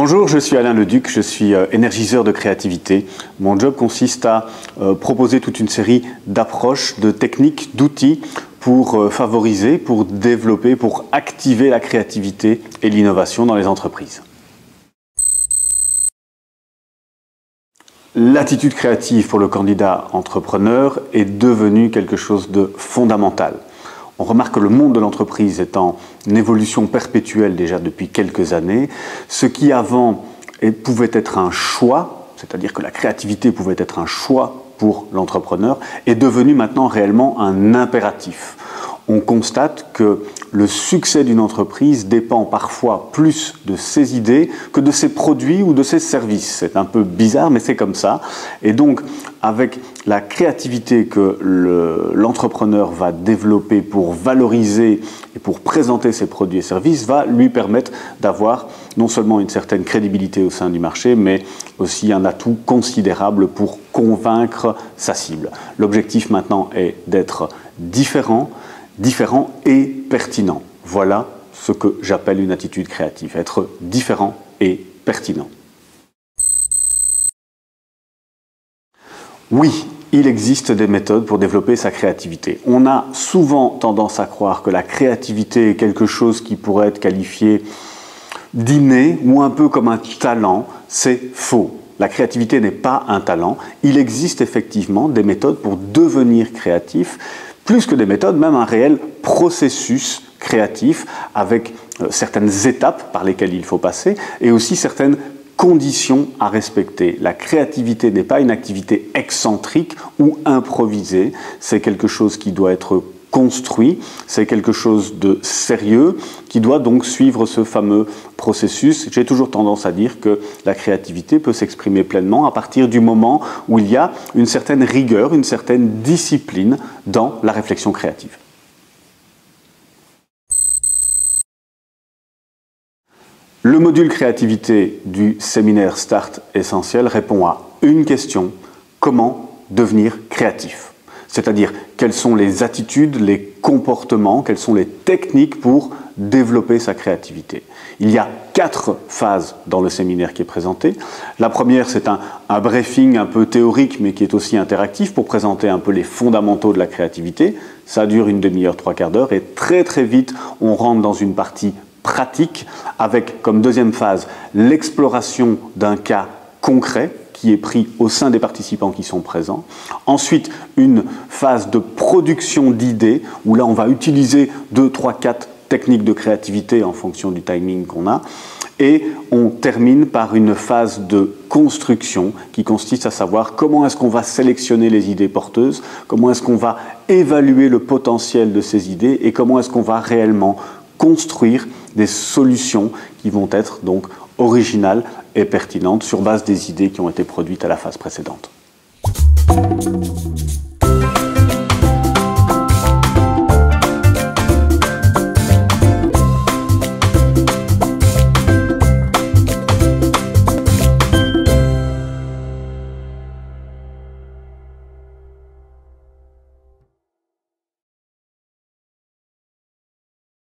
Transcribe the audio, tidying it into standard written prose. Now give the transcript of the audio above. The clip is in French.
Bonjour, je suis Alain Leduc, je suis énergiseur de créativité. Mon job consiste à proposer toute une série d'approches, de techniques, d'outils pour favoriser, pour développer, pour activer la créativité et l'innovation dans les entreprises. L'attitude créative pour le candidat entrepreneur est devenue quelque chose de fondamental. On remarque que le monde de l'entreprise est en évolution perpétuelle déjà depuis quelques années. Ce qui avant pouvait être un choix, c'est-à-dire que la créativité pouvait être un choix pour l'entrepreneur, est devenu maintenant réellement un impératif. On constate que le succès d'une entreprise dépend parfois plus de ses idées que de ses produits ou de ses services. C'est un peu bizarre, mais c'est comme ça. Et donc, avec la créativité que l'entrepreneur va développer pour valoriser et pour présenter ses produits et services, va lui permettre d'avoir non seulement une certaine crédibilité au sein du marché, mais aussi un atout considérable pour convaincre sa cible. L'objectif maintenant est d'être différent et pertinent. Voilà ce que j'appelle une attitude créative, être différent et pertinent. Oui, il existe des méthodes pour développer sa créativité. On a souvent tendance à croire que la créativité est quelque chose qui pourrait être qualifié d'inné ou un peu comme un talent. C'est faux. La créativité n'est pas un talent. Il existe effectivement des méthodes pour devenir créatif, plus que des méthodes, même un réel processus créatif avec certaines étapes par lesquelles il faut passer et aussi certaines conditions à respecter. La créativité n'est pas une activité excentrique ou improvisée, c'est quelque chose qui doit être construit, c'est quelque chose de sérieux qui doit donc suivre ce fameux processus. J'ai toujours tendance à dire que la créativité peut s'exprimer pleinement à partir du moment où il y a une certaine rigueur, une certaine discipline dans la réflexion créative. Le module créativité du séminaire Start Essentiel répond à une question: comment devenir créatif ? C'est-à-dire, quelles sont les attitudes, les comportements, quelles sont les techniques pour développer sa créativité. Il y a 4 phases dans le séminaire qui est présenté. La première, c'est un briefing un peu théorique, mais qui est aussi interactif pour présenter un peu les fondamentaux de la créativité. Ça dure une demi-heure, 3/4 d'heure, et très très vite, on rentre dans une partie pratique, avec comme deuxième phase l'exploration d'un cas concret, qui est pris au sein des participants qui sont présents. Ensuite, une phase de production d'idées, où là on va utiliser 2, 3, 4 techniques de créativité en fonction du timing qu'on a. Et on termine par une phase de construction qui consiste à savoir comment est-ce qu'on va sélectionner les idées porteuses, comment est-ce qu'on va évaluer le potentiel de ces idées et comment est-ce qu'on va réellement construire des solutions qui vont être donc originales et pertinentes sur base des idées qui ont été produites à la phase précédente.